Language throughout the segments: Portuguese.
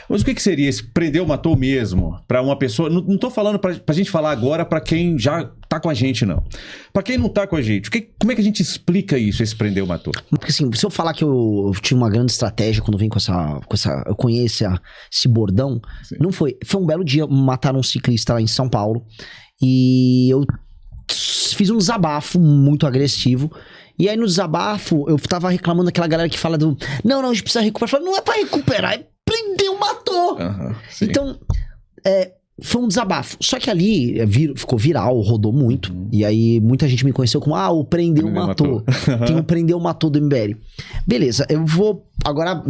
Mas o que seria esse prendeu, matou mesmo? Para uma pessoa... Não tô falando pra gente falar agora para quem já tá com a gente, não. Para quem não tá com a gente, como é que a gente explica isso, esse prendeu, matou? Porque assim, se eu falar que eu tive uma grande estratégia quando vim com essa eu conheço esse bordão, sim, não foi. Foi um belo dia, mataram um ciclista lá em São Paulo e eu fiz um desabafo muito agressivo. E aí no desabafo, eu tava reclamando daquela galera que fala do... Não, a gente precisa recuperar. Eu falei, não é pra recuperar, é prendeu, matou. Então, foi um desabafo. Só que ali ficou viral, rodou muito. E aí muita gente me conheceu como, o prendeu, matou. Tem o prendeu, matou do MBL. Beleza, eu vou agora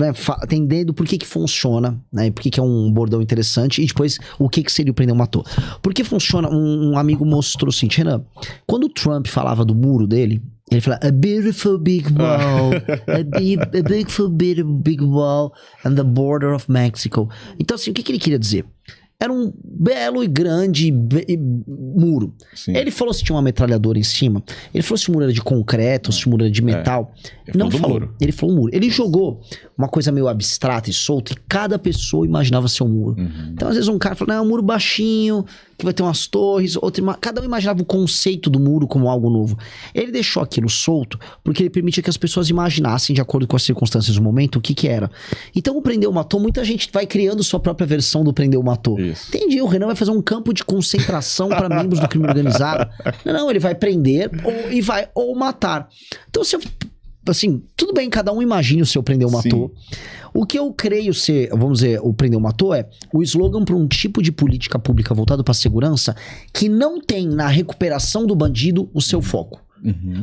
entendendo por que funciona, né? Por que é um bordão interessante e depois o que seria o prendeu, matou. Por que funciona? Um amigo mostrou assim, Renan, quando o Trump falava do muro dele, ele fala, a beautiful big wall, a beautiful big wall and the border of Mexico. Então assim, o que ele queria dizer? Era um belo e grande muro. Sim. Ele falou se tinha uma metralhadora em cima. Ele falou se o muro era de concreto, se o muro era de metal. Ele não falou. Muro. Ele falou muro. Ele jogou uma coisa meio abstrata e solta e cada pessoa imaginava ser um muro. Então, às vezes, um cara fala, não, é um muro baixinho, que vai ter umas torres. Cada um imaginava o conceito do muro como algo novo. Ele deixou aquilo solto porque ele permitia que as pessoas imaginassem, de acordo com as circunstâncias do momento, o que era. Então, o prendeu, matou, muita gente vai criando sua própria versão do prendeu, matou. Isso. Entendi, o Renan vai fazer um campo de concentração para membros do crime organizado. Não, ele vai prender ou matar. Então, se eu, assim, tudo bem, cada um imagine o seu prendeu, matou. Sim. O que eu creio ser, vamos dizer, o prendeu, matou é o slogan para um tipo de política pública voltado para a segurança que não tem na recuperação do bandido o seu foco.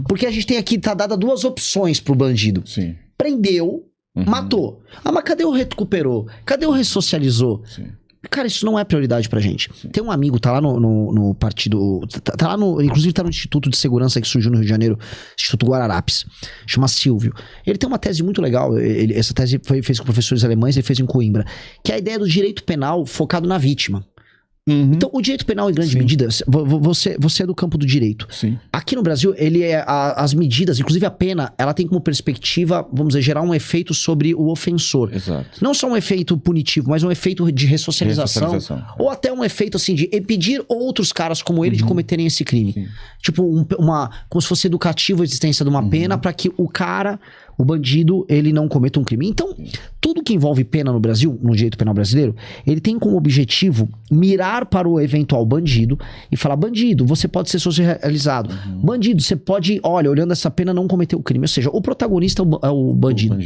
Porque a gente tem aqui, tá dada duas opções pro bandido. Sim. Prendeu, matou. Mas cadê o recuperou? Cadê o ressocializou? Sim. Cara, isso não é prioridade pra gente. Sim. Tem um amigo, tá lá no partido... Tá lá inclusive tá no Instituto de Segurança que surgiu no Rio de Janeiro, Instituto Guararapes. Chama Silvio. Ele tem uma tese muito legal. Essa tese fez com professores alemães, ele fez em Coimbra. Que é a ideia do direito penal focado na vítima. Então, o direito penal, em grande medida, você é do campo do direito. Sim. Aqui no Brasil, as medidas, inclusive a pena, ela tem como perspectiva, vamos dizer, gerar um efeito sobre o ofensor. Exato. Não só um efeito punitivo, mas um efeito de ressocialização. Ou até um efeito, assim, de impedir outros caras como ele de cometerem esse crime. Sim. Tipo, como se fosse educativo a existência de uma pena para que o bandido, ele não cometa um crime. Então, tudo que envolve pena no Brasil, no direito penal brasileiro, ele tem como objetivo mirar para o eventual bandido e falar, bandido, você pode ser socializado. Bandido, você pode, olhando essa pena, não cometer o crime. Ou seja, o protagonista é o bandido.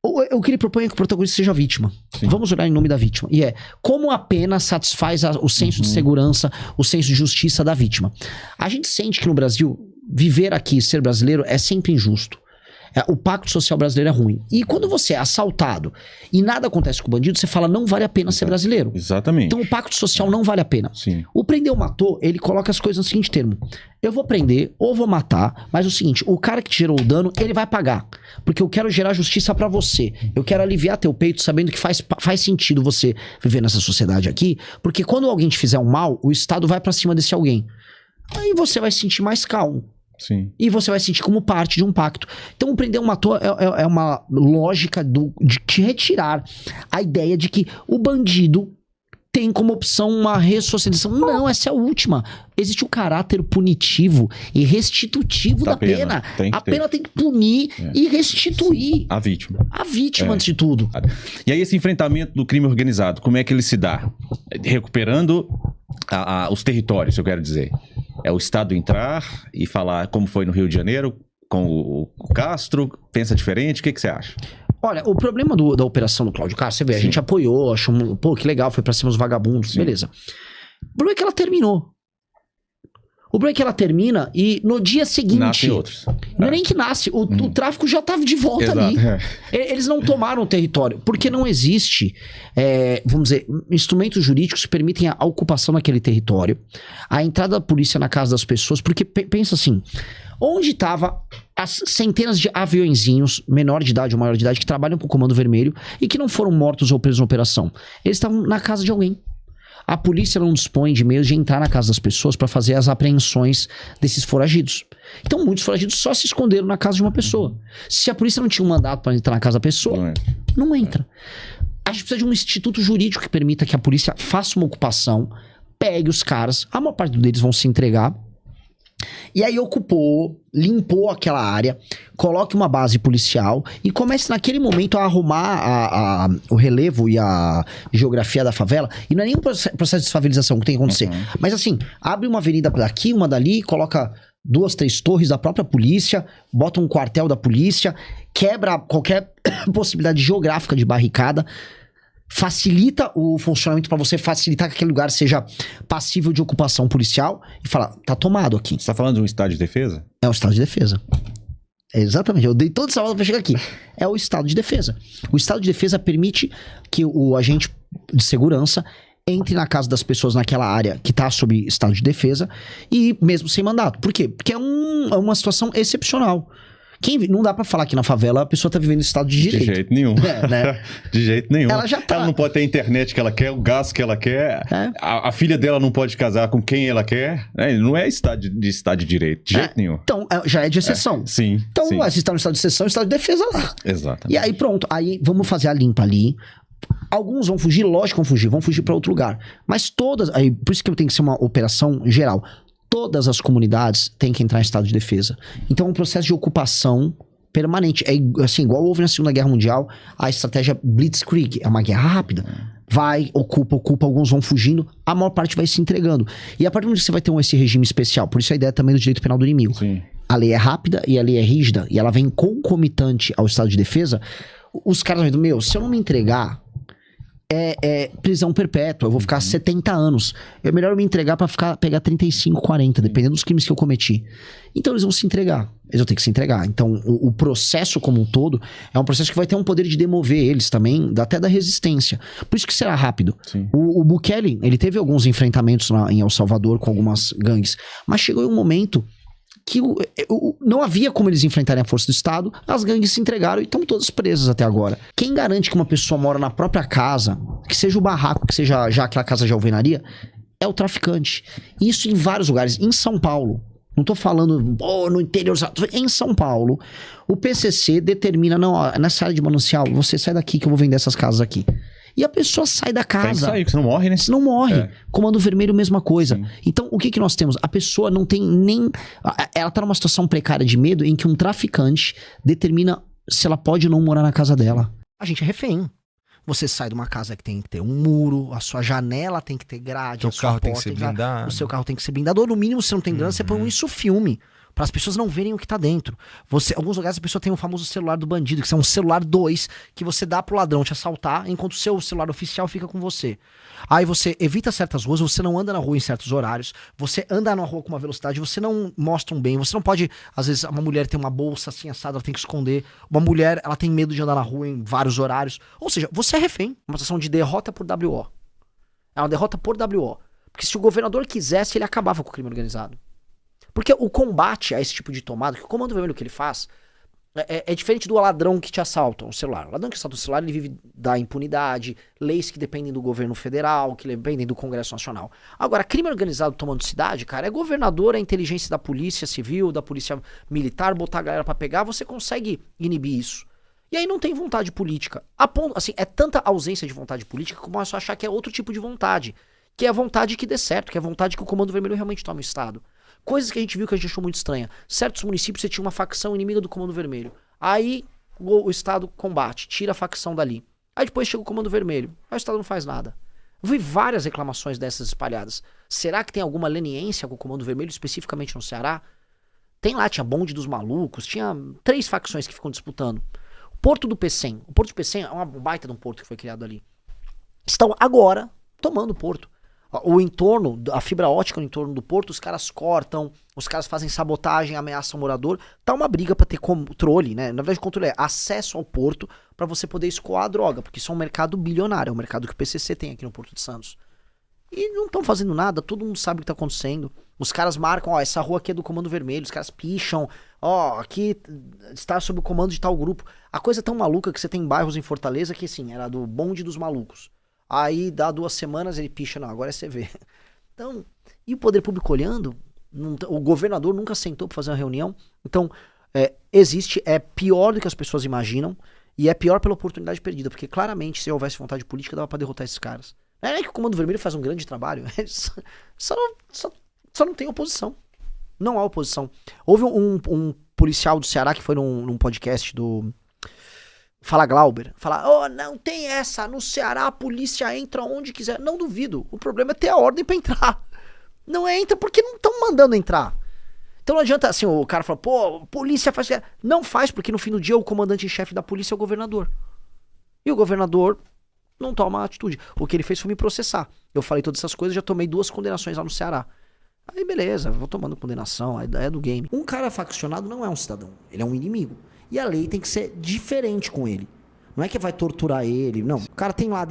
O que ele propõe é que o protagonista seja a vítima. Sim. Vamos olhar em nome da vítima. E como a pena satisfaz o senso de segurança, o senso de justiça da vítima. A gente sente que no Brasil, viver aqui, ser brasileiro, é sempre injusto. O pacto social brasileiro é ruim. E quando você é assaltado e nada acontece com o bandido, você fala, não vale a pena ser brasileiro. Exatamente. Então o pacto social não vale a pena. Sim. O prendeu, matou, ele coloca as coisas no seguinte termo. Eu vou prender ou vou matar, mas é o seguinte, o cara que te gerou o dano, ele vai pagar. Porque eu quero gerar justiça pra você. Eu quero aliviar teu peito sabendo que faz sentido você viver nessa sociedade aqui, porque quando alguém te fizer um mal, o Estado vai pra cima desse alguém. Aí você vai se sentir mais calmo. Sim. E você vai sentir como parte de um pacto. Então o prender, matou é uma lógica de te retirar a ideia de que o bandido tem como opção uma ressocialização. Não, essa é a última. Existe o caráter punitivo e restitutivo da pena. A pena tem que punir e restituir. A vítima. A vítima, antes de tudo. E aí esse enfrentamento do crime organizado, como é que ele se dá? Recuperando os territórios, eu quero dizer. É o Estado entrar e falar como foi no Rio de Janeiro, com o Castro, pensa diferente, o que você acha? Olha, o problema da operação do Cláudio Castro, você vê, a gente apoiou, achou, que legal, foi pra cima dos vagabundos, beleza. O problema é que ela terminou. O problema é que ela termina e no dia seguinte... Nascem outros. Não é nem que nasce, o tráfico já tá de volta ali. Eles não tomaram o território, porque não existe, vamos dizer, instrumentos jurídicos que permitem a ocupação daquele território, a entrada da polícia na casa das pessoas, porque pensa assim, onde tava as centenas de aviõezinhos, menor de idade ou maior de idade, que trabalham pro Comando Vermelho e que não foram mortos ou presos na operação? Eles estavam na casa de alguém. A polícia não dispõe de meios de entrar na casa das pessoas para fazer as apreensões desses foragidos. Então muitos foragidos só se esconderam na casa de uma pessoa. Se a polícia não tinha um mandato para entrar na casa da pessoa, não entra. A gente precisa de um instituto jurídico que permita que a polícia faça uma ocupação, pegue os caras, a maior parte deles vão se entregar, e aí limpou aquela área, coloque uma base policial e comece naquele momento a arrumar o relevo e a geografia da favela. E não é nem um processo de desfavelização que tem que acontecer. Mas assim, abre uma avenida daqui, uma dali, coloca 2, 3 torres da própria polícia, bota um quartel da polícia, quebra qualquer possibilidade geográfica de barricada, facilita o funcionamento para você facilitar que aquele lugar seja passível de ocupação policial e falar, tá tomado aqui. Você tá falando de um estado de defesa? É o estado de defesa. Exatamente, eu dei toda essa volta pra chegar aqui. É o estado de defesa. O estado de defesa permite que o agente de segurança entre na casa das pessoas naquela área que tá sob estado de defesa e mesmo sem mandato. Por quê? Porque é uma situação excepcional. Não dá pra falar que na favela a pessoa tá vivendo em estado de direito. De jeito nenhum. Né? De jeito nenhum. Ela já tá. Ela não pode ter a internet que ela quer, o gás que ela quer. A filha dela não pode casar com quem ela quer. Não é estado de direito, de jeito nenhum. Então, já é de exceção. Sim. Então, sim. Se está no estado de exceção, estado de defesa lá. Exatamente. E aí, pronto. Aí, vamos fazer a limpa ali. Alguns vão fugir, lógico que vão fugir pra outro lugar. Mas todas... Aí, por isso que tem que ser uma operação geral. Todas as comunidades têm que entrar em estado de defesa. Então, é um processo de ocupação permanente. É assim, igual houve na Segunda Guerra Mundial, a estratégia Blitzkrieg. É uma guerra rápida. Vai, ocupa, alguns vão fugindo, a maior parte vai se entregando. E a partir do momento que você vai ter esse regime especial, por isso a ideia também do direito penal do inimigo. Sim. A lei é rápida e a lei é rígida, e ela vem concomitante ao estado de defesa, os caras vão dizer, se eu não me entregar, é prisão perpétua, eu vou ficar 70 anos. É melhor eu me entregar pra pegar 35, 40, dependendo dos crimes que eu cometi. Então eles vão se entregar. Eles vão ter que se entregar. Então o processo como um todo é um processo que vai ter um poder de demover eles também, até da resistência. Por isso que será rápido. O Bukele, ele teve alguns enfrentamentos em El Salvador com algumas gangues, mas chegou em um momento que não havia como eles enfrentarem a força do Estado, as gangues se entregaram e estão todas presas até agora. Quem garante que uma pessoa mora na própria casa, que seja o barraco, que seja já aquela casa de alvenaria, é o traficante. Isso em vários lugares. Em São Paulo, não tô falando no interior, em São Paulo, o PCC determina, não, ó, nessa área de manancial, você sai daqui que eu vou vender essas casas aqui. E a pessoa sai da casa. Tem que sair, porque você não morre, né? Você não morre. Comando Vermelho, mesma coisa. Sim. Então, o que nós temos? A pessoa não tem nem... Ela tá numa situação precária de medo em que um traficante determina se ela pode ou não morar na casa dela. A gente é refém. Você sai de uma casa que tem que ter um muro, a sua janela tem que ter grade, o carro tem que ser blindado. O seu carro tem que ser blindado. Ou no mínimo, se não tem grana, você põe um isso-filme. Para as pessoas não verem o que tá dentro. Alguns lugares a pessoa tem o famoso celular do bandido, que é um celular 2, que você dá pro ladrão te assaltar, enquanto o seu celular oficial fica com você. Aí você evita certas ruas, você não anda na rua em certos horários, você anda na rua com uma velocidade, você não mostra um bem, você não pode... Às vezes uma mulher tem uma bolsa assim assada, ela tem que esconder. Uma mulher, ela tem medo de andar na rua em vários horários. Ou seja, você é refém. Uma situação de derrota por WO. É uma derrota por WO. Porque se o governador quisesse, ele acabava com o crime organizado. Porque o combate a esse tipo de tomada, que o Comando Vermelho que ele faz, é diferente do ladrão que te assalta o celular. O ladrão que assalta o celular, ele vive da impunidade, leis que dependem do governo federal, que dependem do Congresso Nacional. Agora, crime organizado tomando cidade, cara, é governador, é inteligência da polícia civil, da polícia militar, botar a galera pra pegar, você consegue inibir isso. E aí não tem vontade política. Assim, é tanta ausência de vontade política que eu começo a achar que é outro tipo de vontade. Que é a vontade que dê certo, que é a vontade que o Comando Vermelho realmente tome o Estado. Coisas que a gente viu que a gente achou muito estranha. Certos municípios você tinha uma facção inimiga do Comando Vermelho. Aí o Estado combate, tira a facção dali. Aí depois chega o Comando Vermelho. Aí o Estado não faz nada. Eu vi várias reclamações dessas espalhadas. Será que tem alguma leniência com o Comando Vermelho, especificamente no Ceará? Tem lá, tinha Bonde dos Malucos, tinha 3 facções que ficam disputando. O Porto do Pecém. O Porto do Pecém é uma baita de um porto que foi criado ali. Estão agora tomando o porto. O entorno, a fibra ótica no entorno do porto, os caras cortam, os caras fazem sabotagem, ameaçam o morador. Tá uma briga pra ter controle, né? Na verdade, o controle é acesso ao porto pra você poder escoar a droga, porque isso é um mercado bilionário, é um mercado que o PCC tem aqui no Porto de Santos. E não estão fazendo nada, todo mundo sabe o que tá acontecendo. Os caras marcam, ó, essa rua aqui é do Comando Vermelho, os caras picham, ó, aqui está sob o comando de tal grupo. A coisa é tão maluca que você tem bairros em Fortaleza que, assim, era do Bonde dos Malucos. Aí dá 2 semanas, ele picha, não, agora é CV. Então, e o poder público olhando? O governador nunca sentou para fazer uma reunião. Então, existe, é pior do que as pessoas imaginam. E é pior pela oportunidade perdida, porque claramente, se houvesse vontade política, dava pra derrotar esses caras. Não é que o Comando Vermelho faz um grande trabalho, só não tem oposição. Não há oposição. Houve um policial do Ceará que foi num podcast do Fala Glauber, fala, não tem essa, no Ceará a polícia entra onde quiser. Não duvido, o problema é ter a ordem pra entrar. Não entra porque não estão mandando entrar. Então não adianta, assim, o cara fala, polícia faz... Não faz, porque no fim do dia o comandante em chefe da polícia é o governador. E o governador não toma atitude. O que ele fez foi me processar. Eu falei todas essas coisas, já tomei 2 condenações lá no Ceará. Aí beleza, vou tomando condenação, a ideia é do game. Um cara faccionado não é um cidadão, ele é um inimigo. E a lei tem que ser diferente com ele. Não é que vai torturar ele, não. O cara tem lá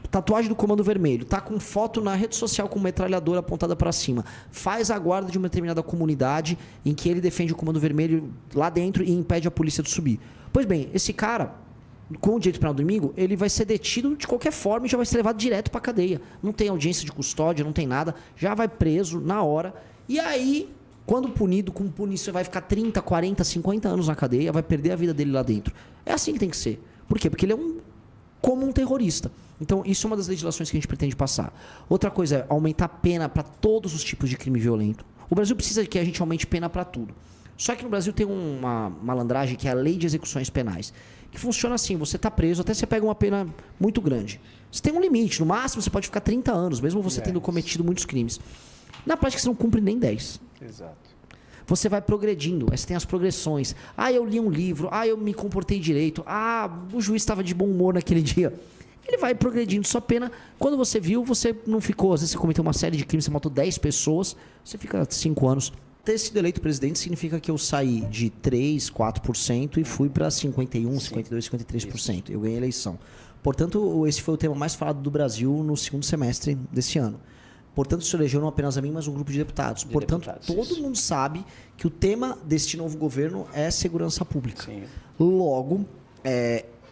tatuagem do Comando Vermelho, tá com foto na rede social com metralhadora apontada pra cima, faz a guarda de uma determinada comunidade em que ele defende o Comando Vermelho lá dentro e impede a polícia de subir. Pois bem, esse cara, com o direito penal do inimigo, ele vai ser detido de qualquer forma e já vai ser levado direto pra cadeia. Não tem audiência de custódia, não tem nada, já vai preso na hora. E aí, quando punido, com punição, vai ficar 30, 40, 50 anos na cadeia, vai perder a vida dele lá dentro. É assim que tem que ser. Por quê? Porque ele é como um terrorista. Então, isso é uma das legislações que a gente pretende passar. Outra coisa é aumentar a pena para todos os tipos de crime violento. O Brasil precisa que a gente aumente pena para tudo. Só que no Brasil tem uma malandragem que é a Lei de Execuções Penais, que funciona assim, você está preso, até você pega uma pena muito grande. Você tem um limite, no máximo você pode ficar 30 anos, mesmo você tendo cometido muitos crimes. Na prática você não cumpre nem 10. Exato. Você vai progredindo, aí você tem as progressões. Eu li um livro, eu me comportei direito, o juiz estava de bom humor naquele dia. Ele vai progredindo sua pena. Quando você viu, você não ficou, às vezes você cometeu uma série de crimes, você matou 10 pessoas, você fica 5 anos. Ter sido eleito presidente significa que eu saí de 3, 4% e fui para 51, 52, 53%. Eu ganhei a eleição. Portanto, esse foi o tema mais falado do Brasil no segundo semestre desse ano. Portanto, isso elegeu não apenas a mim, mas um grupo de deputados. Portanto, todo mundo sabe que o tema deste novo governo é segurança pública. Sim. Logo,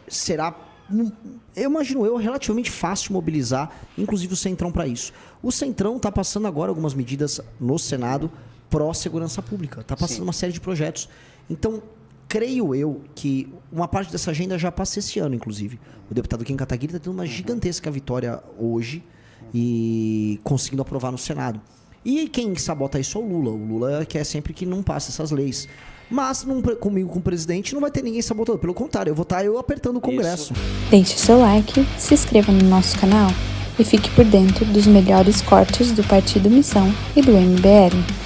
será, eu imagino relativamente fácil mobilizar, inclusive o Centrão para isso. O Centrão está passando agora algumas medidas no Senado pró-segurança pública. Está passando uma série de projetos. Então, creio eu que uma parte dessa agenda já passa esse ano, inclusive. O deputado Kim Kataguiri está tendo uma gigantesca vitória hoje e conseguindo aprovar no Senado. E quem sabota isso é o Lula. O Lula quer sempre que não passe essas leis. Mas comigo, com o presidente, não vai ter ninguém sabotando. Pelo contrário, eu vou estar apertando o Congresso. Deixe seu like, se inscreva no nosso canal e fique por dentro dos melhores cortes do Partido Missão e do MBL.